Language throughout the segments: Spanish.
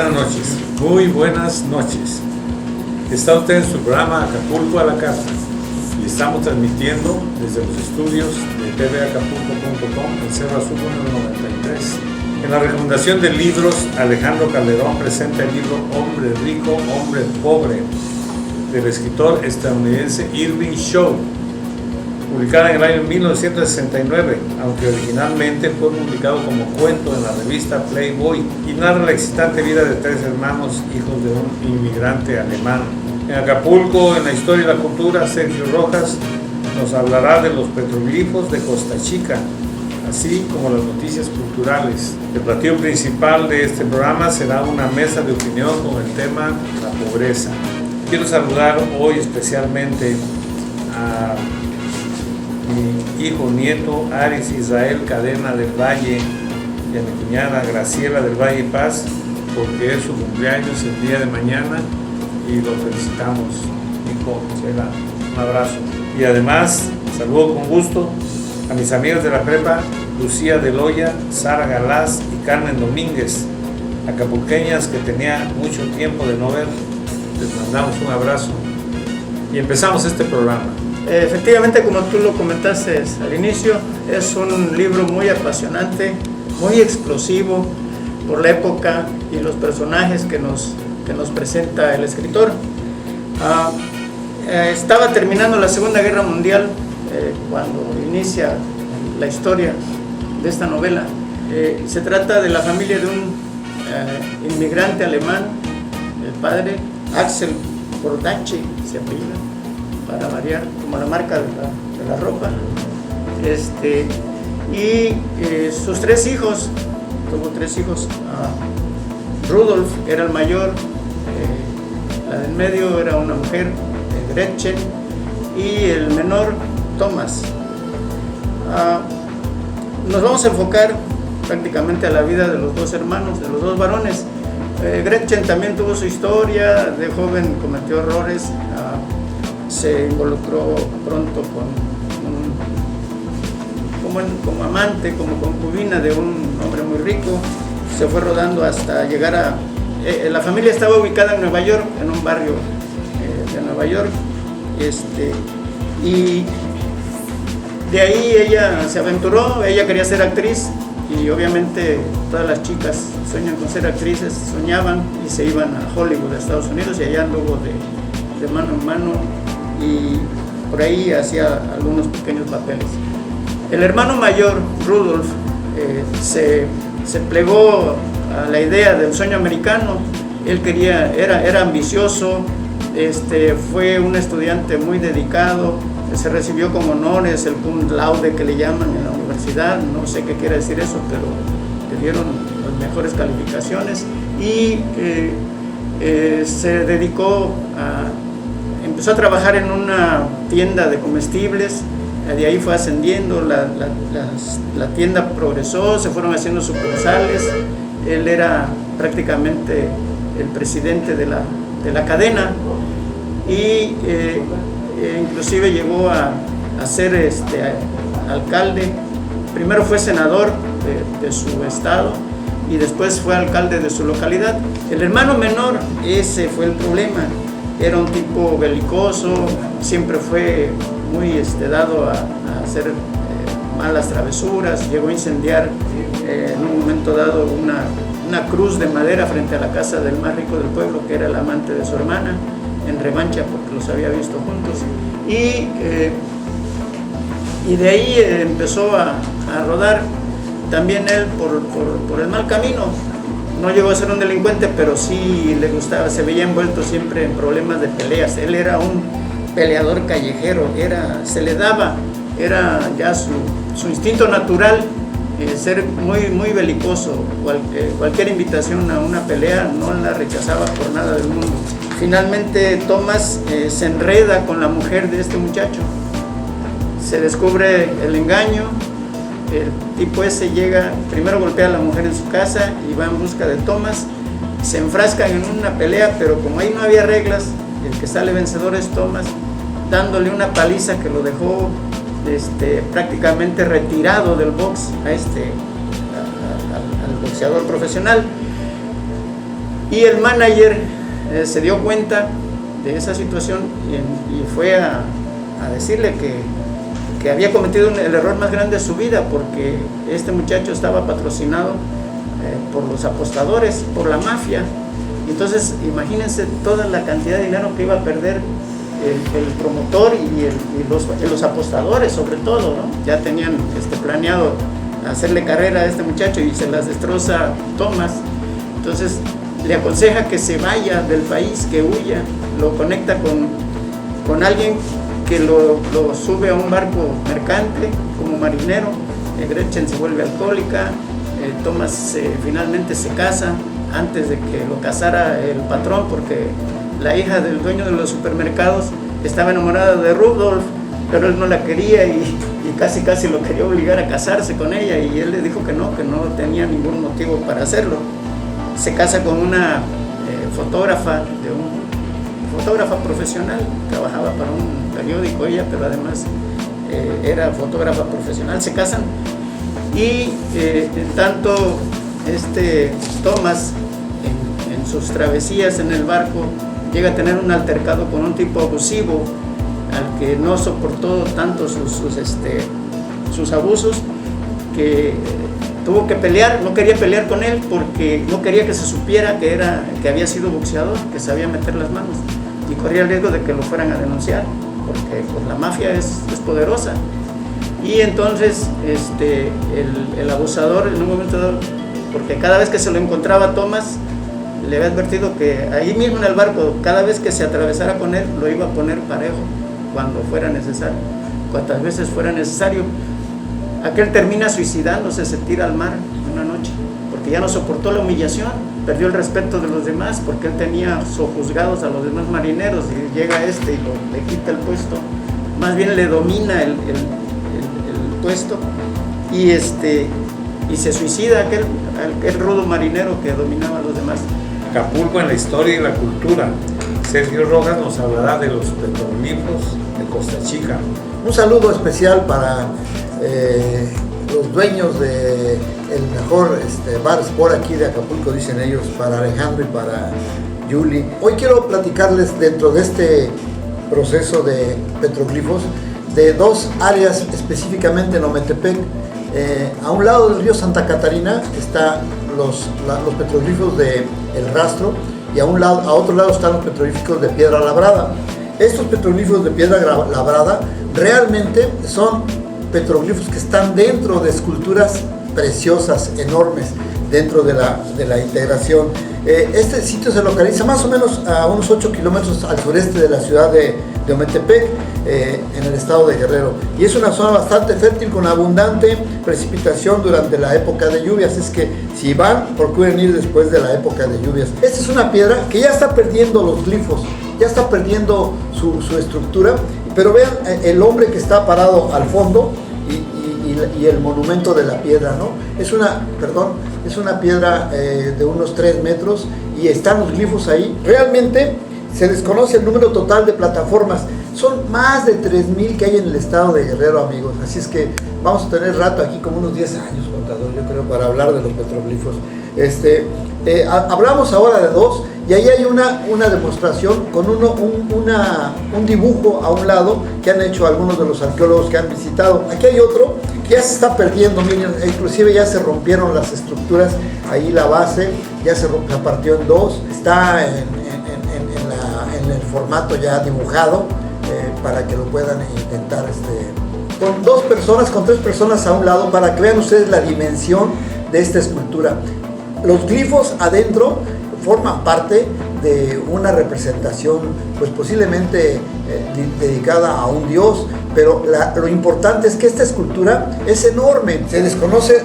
Buenas noches, muy buenas noches. Está usted en su programa Acapulco a la Carta y estamos transmitiendo desde los estudios de tvacapulco.com, el Cerro Azul número 93. En la recomendación de libros, Alejandro Calderón presenta el libro Hombre Rico, Hombre Pobre, del escritor estadounidense Irving Shaw, publicada en el año 1969, aunque originalmente fue publicado como cuento en la revista Playboy, y narra la excitante vida de tres hermanos, hijos de un inmigrante alemán. En Acapulco, en la historia y la cultura, Sergio Rojas nos hablará de los petroglifos de Costa Chica, así como las noticias culturales. El platillo principal de este programa será una mesa de opinión con el tema la pobreza. Quiero saludar hoy especialmente a mi hijo nieto Aris Israel Cadena del Valle y a mi cuñada Graciela del Valle Paz, porque es su cumpleaños el día de mañana y lo felicitamos. Hijo, un abrazo. Y además saludo con gusto a mis amigos de la prepa, Lucía de Loya, Sara Galás y Carmen Domínguez, acapulqueñas que tenía mucho tiempo de no ver. Les mandamos un abrazo y empezamos este programa. Efectivamente, como tú lo comentaste al inicio, es un libro muy apasionante, muy explosivo por la época y los personajes que nos presenta el escritor. Estaba terminando la Segunda Guerra Mundial cuando inicia la historia de esta novela. Se trata de la familia de un inmigrante alemán, el padre Axel Bordache, se apellida, para variar, como la marca de la ropa, y sus tres hijos, tuvo tres hijos. Rudolf era el mayor, la del medio era una mujer, Gretchen, y el menor, Thomas. Nos vamos a enfocar prácticamente a la vida de los dos hermanos, de los dos varones. Gretchen también tuvo su historia, de joven cometió errores, se involucró pronto como amante, como concubina de un hombre muy rico. Se fue rodando hasta llegar a... la familia estaba ubicada en Nueva York, en un barrio de Nueva York, y de ahí ella se aventuró. Ella quería ser actriz y obviamente todas las chicas sueñan con ser actrices, soñaban y se iban a Hollywood, a Estados Unidos, y allá anduvo de mano en mano y por ahí hacía algunos pequeños papeles. El hermano mayor, Rudolf, se plegó a la idea del sueño americano. Él era ambicioso, fue un estudiante muy dedicado, se recibió con honores, el cum laude que le llaman en la universidad, no sé qué quiere decir eso, pero le dieron las mejores calificaciones y se dedicó empezó a trabajar en una tienda de comestibles. De ahí fue ascendiendo, la tienda progresó, se fueron haciendo sucursales. Él era prácticamente el presidente de la cadena y inclusive llegó a ser alcalde. Primero fue senador de su estado y después fue alcalde de su localidad. El hermano menor, ese fue el problema. Era un tipo belicoso, siempre fue muy dado a hacer malas travesuras. Llegó a incendiar en un momento dado una cruz de madera frente a la casa del más rico del pueblo, que era el amante de su hermana, en revancha porque los había visto juntos. Y de ahí empezó a rodar también él por el mal camino. No llegó a ser un delincuente, pero sí le gustaba, se veía envuelto siempre en problemas de peleas. Él era un peleador callejero, se le daba, era ya su instinto natural, ser muy belicoso. Cualquier invitación a una pelea no la rechazaba por nada del mundo. Finalmente Thomas se enreda con la mujer de este muchacho, se descubre el engaño. El tipo ese llega, primero golpea a la mujer en su casa y va en busca de Thomas. Se enfrascan en una pelea, pero como ahí no había reglas, el que sale vencedor es Thomas, dándole una paliza que lo dejó prácticamente retirado del box al boxeador profesional. Y el manager se dio cuenta de esa situación y fue a decirle que había cometido el error más grande de su vida, porque este muchacho estaba patrocinado por los apostadores, por la mafia. Entonces imagínense toda la cantidad de dinero que iba a perder el promotor y los apostadores, sobre todo, ¿no? Ya tenían planeado hacerle carrera a este muchacho y se las destroza Thomas. Entonces le aconseja que se vaya del país, que huya, lo conecta con alguien que lo sube a un barco mercante como marinero. Gretchen se vuelve alcohólica, Thomas finalmente se casa antes de que lo casara el patrón, porque la hija del dueño de los supermercados estaba enamorada de Rudolf, pero él no la quería y casi lo quería obligar a casarse con ella, y él le dijo que no tenía ningún motivo para hacerlo. Se casa con una fotógrafa profesional, trabajaba para un periódico ella, pero además era fotógrafa profesional. Se casan y tanto Thomas en sus travesías en el barco llega a tener un altercado con un tipo abusivo al que no soportó tanto sus abusos, que tuvo que pelear. No quería pelear con él porque no quería que se supiera que había sido boxeador, que sabía meter las manos, y corría el riesgo de que lo fueran a denunciar, porque pues, la mafia es poderosa. Y entonces el abusador, en un momento dado, porque cada vez que se lo encontraba Thomas, le había advertido que ahí mismo en el barco, cada vez que se atravesara con él, lo iba a poner parejo cuando fuera necesario, cuantas veces fuera necesario. Aquel termina suicidándose, se tira al mar una noche, porque ya no soportó la humillación, perdió el respeto de los demás, porque él tenía sojuzgados a los demás marineros, y llega y le quita el puesto, más bien le domina el puesto, y se suicida aquel rudo marinero que dominaba a los demás. Acapulco en la historia y la cultura. Sergio Rojas nos hablará de los petroglifos de Costa Chica. Un saludo especial para los dueños del mejor bar sport aquí de Acapulco, dicen ellos, para Alejandro y para Yuli. Hoy quiero platicarles, dentro de este proceso de petroglifos, de dos áreas específicamente en Ometepec. A un lado del río Santa Catarina están los petroglifos de El Rastro, y a otro lado están los petroglifos de Piedra Labrada. Estos petroglifos de Piedra Labrada realmente son petroglifos que están dentro de esculturas preciosas, enormes, dentro de la integración. Este sitio se localiza más o menos a unos 8 kilómetros al sureste de la ciudad de Ometepec, en el estado de Guerrero, y es una zona bastante fértil con abundante precipitación durante la época de lluvias. Es que si van, procuren ir después de la época de lluvias. Esta es una piedra que ya está perdiendo los glifos, ya está perdiendo su estructura, pero vean el hombre que está parado al fondo y el monumento de la piedra, ¿no? Es una piedra de unos 3 metros, y están los glifos ahí. Realmente se desconoce el número total de plataformas. Son más de 3,000 que hay en el estado de Guerrero, amigos. Así es que vamos a tener rato aquí, como unos 10 años, contador, yo creo, para hablar de los petroglifos. Hablamos ahora de dos, y ahí hay una demostración con un dibujo a un lado que han hecho algunos de los arqueólogos que han visitado. Aquí hay otro que ya se está perdiendo, miren, inclusive ya se rompieron las estructuras, ahí la base ya se partió en dos, está en el formato ya dibujado, para que lo puedan intentar con 3 personas a un lado, para que vean ustedes la dimensión de esta escultura. Los glifos adentro forman parte de una representación, pues posiblemente dedicada a un dios, pero lo importante es que esta escultura es enorme. Se desconoce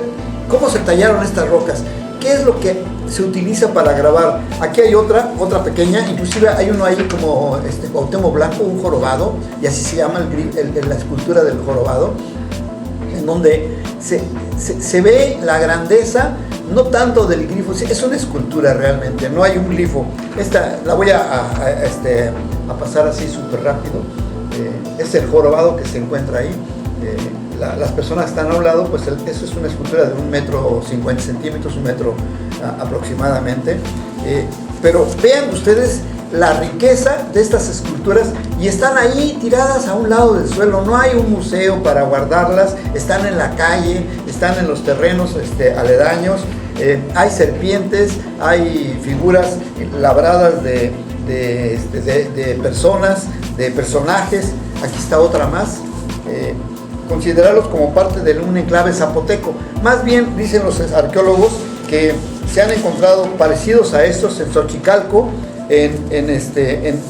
cómo se tallaron estas rocas, qué es lo que se utiliza para grabar. Aquí hay otra pequeña, inclusive hay uno ahí como Cuauhtémoc Blanco, un jorobado, y así se llama la escultura del jorobado, en donde se ve la grandeza, no tanto del glifo, es una escultura realmente, no hay un glifo. Esta la voy a pasar así súper rápido. Es el jorobado que se encuentra ahí. Las personas que están a un lado, pues eso es una escultura de 1,50 m, 1 metro aproximadamente. pero vean ustedes la riqueza de estas esculturas y están ahí tiradas a un lado del suelo. No hay un museo para guardarlas, están en la calle, están en los terrenos aledaños. Hay serpientes, hay figuras labradas de personas, de personajes. Aquí está otra más. Considerarlos como parte de un enclave zapoteco. Más bien dicen los arqueólogos que se han encontrado parecidos a estos en Xochicalco, en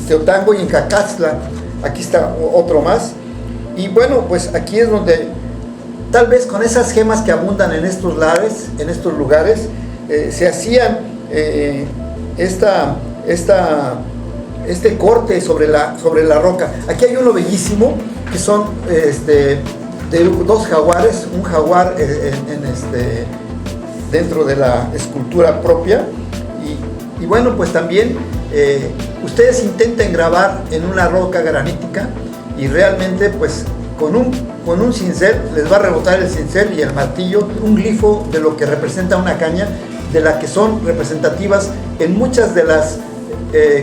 Teotango y en Cacaxtla. Aquí está otro más. Y bueno, pues aquí es donde tal vez con esas gemas que abundan en estos lugares, se hacían este corte sobre la roca. Aquí hay uno bellísimo que son de dos jaguares, un jaguar dentro de la escultura propia. Y bueno, pues también ustedes intenten grabar en una roca granítica y realmente pues con un cincel les va a rebotar el cincel y el martillo, un glifo de lo que representa una caña, de la que son representativas en muchas de las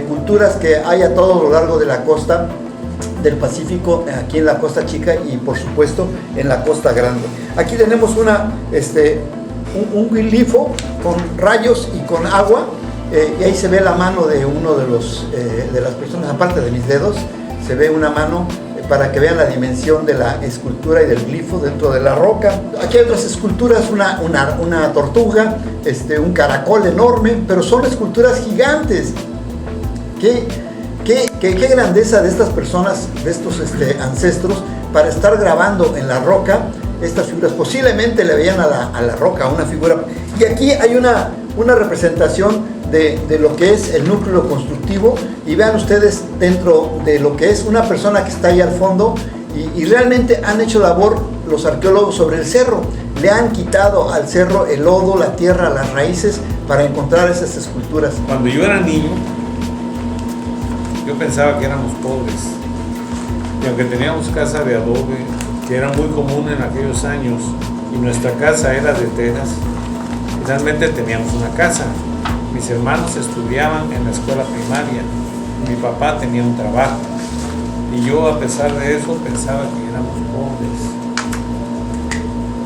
culturas que hay a todo lo largo de la costa del Pacífico, aquí en la Costa Chica y por supuesto en la Costa Grande. Aquí tenemos un glifo con rayos y con agua, y ahí se ve la mano de uno de las personas, aparte de mis dedos, se ve una mano para que vean la dimensión de la escultura y del glifo dentro de la roca. Aquí hay otras esculturas, una tortuga, un caracol enorme, pero son esculturas gigantes. Qué grandeza de estas personas, de estos ancestros, para estar grabando en la roca estas figuras. Posiblemente le veían a la roca una figura. Y aquí hay una representación de lo que es el núcleo constructivo, y vean ustedes dentro de lo que es una persona que está ahí al fondo, y realmente han hecho labor los arqueólogos sobre el cerro. Le han quitado al cerro el lodo, la tierra, las raíces para encontrar esas esculturas. Cuando yo era niño, yo pensaba que éramos pobres, y aunque teníamos casa de adobe, que era muy común en aquellos años, y nuestra casa era de tejas, realmente teníamos una casa. Mis hermanos estudiaban en la escuela primaria, mi papá tenía un trabajo, y yo, a pesar de eso, pensaba que éramos pobres.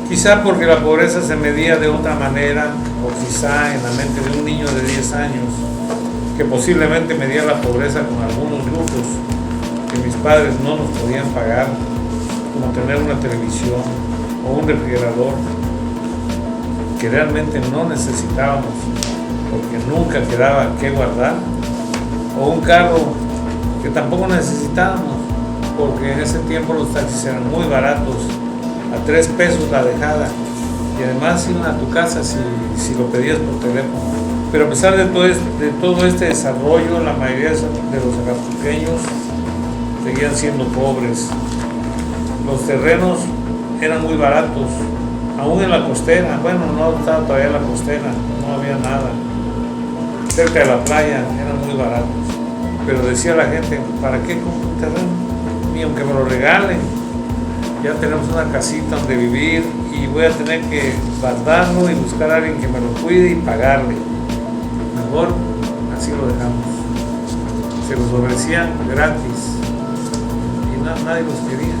Quizá porque la pobreza se medía de otra manera, o quizá en la mente de un niño de 10 años, que posiblemente medía la pobreza con algunos lujos que mis padres no nos podían pagar, como tener una televisión o un refrigerador que realmente no necesitábamos porque nunca quedaba que guardar, o un carro que tampoco necesitábamos porque en ese tiempo los taxis eran muy baratos, a 3 pesos la dejada, y además iban a tu casa si lo pedías por teléfono. Pero a pesar de todo este desarrollo, la mayoría de los acapulqueños seguían siendo pobres. Los terrenos eran muy baratos, aún en la costera. Bueno, no estaba todavía la costera, no había nada. Cerca de la playa eran muy baratos. Pero decía la gente, ¿para qué compro un terreno? Ni aunque me lo regalen. Ya tenemos una casita donde vivir y voy a tener que guardarlo y buscar a alguien que me lo cuide y pagarle. Mejor así lo dejamos. Se los ofrecían gratis y nadie los quería.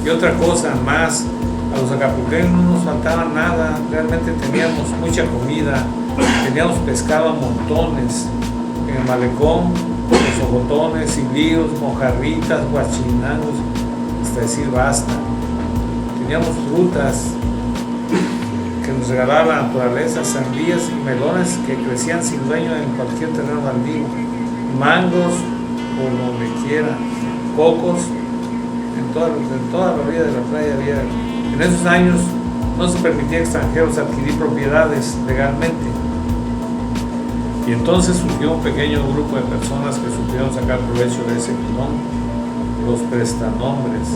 Y otra cosa más, a los acapulqueños no nos faltaba nada, realmente teníamos mucha comida, teníamos pescado a montones en el malecón, los ojotones, silíos, mojarritas, guachinangos, hasta decir basta. Teníamos frutas que nos regalaba la naturaleza, sandías y melones que crecían sin dueño en cualquier terreno baldío, mangos por donde quiera, cocos, en toda la orilla de la playa había. En esos años no se permitía a extranjeros adquirir propiedades legalmente, y entonces surgió un pequeño grupo de personas que supieron sacar provecho de ese filón, los prestanombres,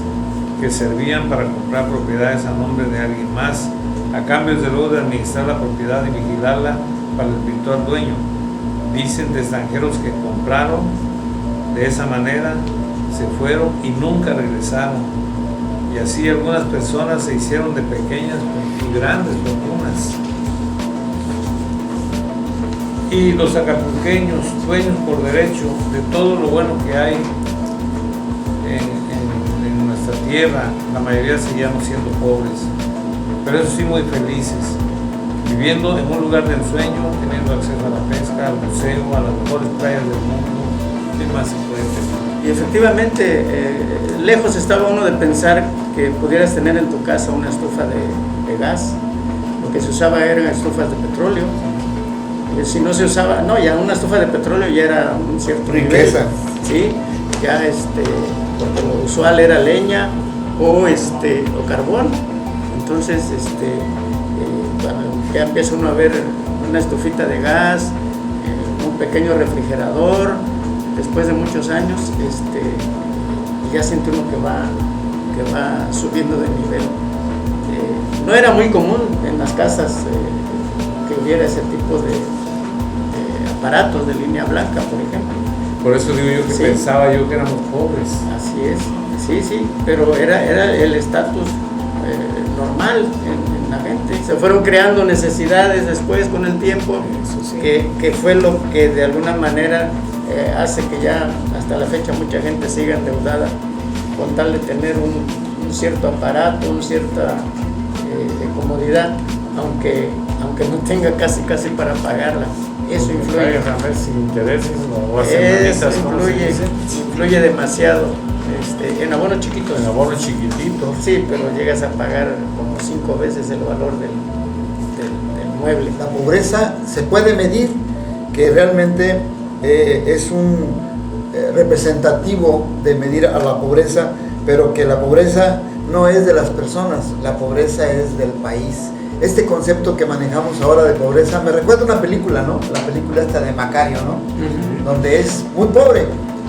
que servían para comprar propiedades a nombre de alguien más, a cambio desde luego de administrar la propiedad y vigilarla para el virtual dueño. Dicen de extranjeros que compraron de esa manera, se fueron y nunca regresaron, y así algunas personas se hicieron de pequeñas y grandes fortunas. Y los acapulqueños, dueños por derecho de todo lo bueno que hay en nuestra tierra, la mayoría seguíamos siendo pobres, pero eso sí muy felices, viviendo en un lugar de ensueño, teniendo acceso a la pesca, al museo, a las mejores playas del mundo. ¿Qué más se puede tener? Y efectivamente, lejos estaba uno de pensar que pudieras tener en tu casa una estufa de gas. Lo que se usaba eran estufas de petróleo. Si no se usaba, no, ya una estufa de petróleo ya era un cierto riqueza. Nivel, ¿sí? Ya porque lo usual era leña o carbón. Entonces, ya empieza uno a ver una estufita de gas, un pequeño refrigerador. Después de muchos años, ya siente uno que va subiendo de nivel. No era muy común en las casas que hubiera ese tipo de aparatos de línea blanca, por ejemplo. Por eso digo yo que sí. Pensaba yo que éramos pobres. Así es, sí, pero era el estatus normal en la gente. Se fueron creando necesidades después con el tiempo, Sí. que fue lo que de alguna manera hace que ya hasta la fecha mucha gente siga endeudada con tal de tener un cierto aparato, una cierta comodidad, aunque no tenga casi para pagarla. Eso influye. A ver, sin intereses o influye demasiado. En abono chiquito. En abono chiquitito. Sí, pero llegas a pagar como 5 veces el valor del mueble. La pobreza se puede medir, que realmente es un representativo de medir a la pobreza, pero que la pobreza no es de las personas, la pobreza es del país. Este concepto que manejamos ahora de pobreza me recuerda una película, ¿no? La película esta de Macario, ¿no? Donde es muy pobre,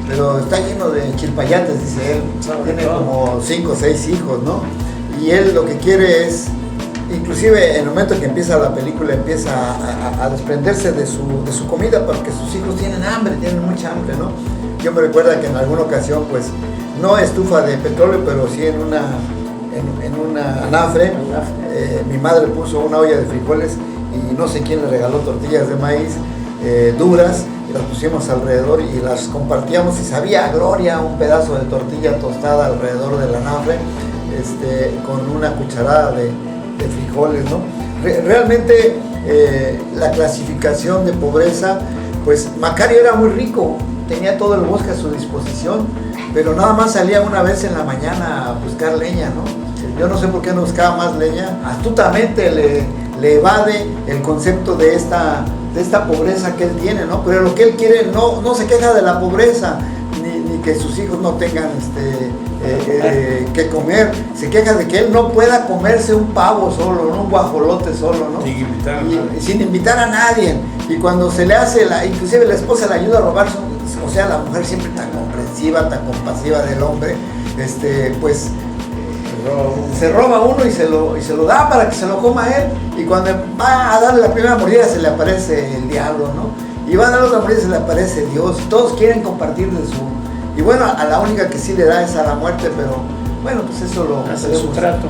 pero está lleno de chilpayates, dice él. Tiene como 5 o 6 hijos, ¿no? Y él lo que quiere es, inclusive en el momento que empieza la película, empieza a desprenderse de su comida porque sus hijos tienen hambre, tienen mucha hambre, ¿no? Yo me recuerdo que en alguna ocasión, pues, no estufa de petróleo, pero sí en una anafre, mi madre puso una olla de frijoles y no sé quién le regaló tortillas de maíz duras, y las pusimos alrededor y las compartíamos y sabía a gloria un pedazo de tortilla tostada alrededor del anafre, con una cucharada de frijoles, ¿no? Realmente la clasificación de pobreza, pues Macario era muy rico, tenía todo el bosque a su disposición, pero nada más salía una vez en la mañana a buscar leña, ¿no? Yo no sé por qué no buscaba más leña. Astutamente le evade el concepto de esta pobreza que él tiene, ¿no? Pero lo que él quiere, no se queja de la pobreza, ni que sus hijos no tengan que comer. Se queja de que él no pueda comerse un pavo solo, ¿no? Un guajolote solo, ¿no? Sin invitar a nadie. Y cuando se le hace, inclusive la esposa le ayuda a robar, o sea, la mujer siempre tan comprensiva, tan compasiva del hombre, pues se roba uno y se lo da para que se lo coma él, y cuando va a darle la primera mordida se le aparece el diablo, ¿no? Y va a darle otra mordida y se le aparece Dios. Todos quieren compartir de su... Y bueno, a la única que sí le da es a la muerte, pero bueno, pues eso lo hace su trato.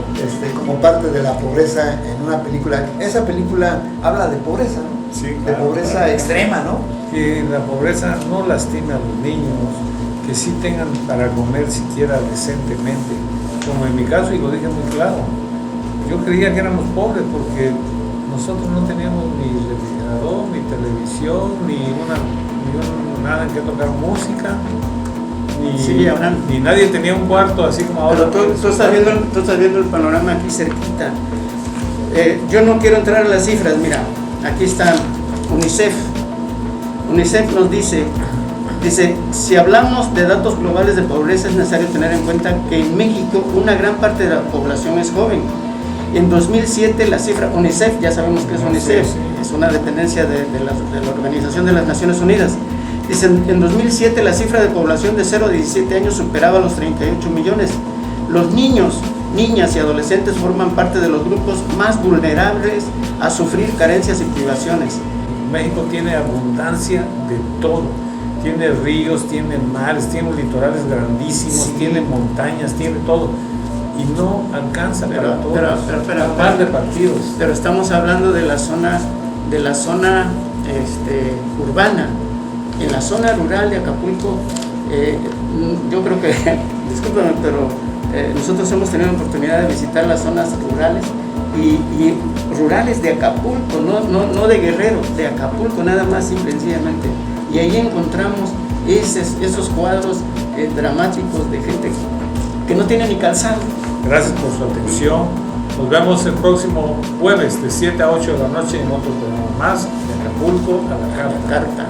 Como parte de la pobreza en una película. Esa película habla de pobreza, ¿no? Sí, claro, de pobreza extrema, ¿no? Que la pobreza no lastime a los niños, que sí tengan para comer siquiera decentemente. Como en mi caso, y lo dije muy claro, yo creía que éramos pobres porque nosotros no teníamos ni refrigerador, ni televisión, ni nada en que tocar música, ni nadie tenía un cuarto así como ahora. Pero tú estás viendo el panorama aquí cerquita. Yo no quiero entrar a las cifras, mira, aquí está UNICEF. UNICEF nos dice, si hablamos de datos globales de pobreza, es necesario tener en cuenta que en México una gran parte de la población es joven. En 2007 la cifra, UNICEF, ya sabemos que es UNICEF, es una dependencia de la Organización de las Naciones Unidas. Dice, en 2007 la cifra de población de 0 a 17 años superaba los 38 millones. Los niños, niñas y adolescentes forman parte de los grupos más vulnerables a sufrir carencias y privaciones. México tiene abundancia de todo. Tiene ríos, tiene mares, tiene litorales grandísimos, tiene montañas, tiene todo. Y no alcanza para todo. Pero, un par de partidos. Pero estamos hablando de la zona urbana. En la zona rural de Acapulco, yo creo que, discúlpame, pero nosotros hemos tenido la oportunidad de visitar las zonas rurales y rurales de Acapulco, no de Guerrero, de Acapulco nada más, simple y sencillamente. Y ahí encontramos esos cuadros dramáticos de gente que no tiene ni calzado. Gracias por su atención. Nos vemos el próximo jueves de 7 a 8 de la noche en otro programa más de Acapulco a la Carta.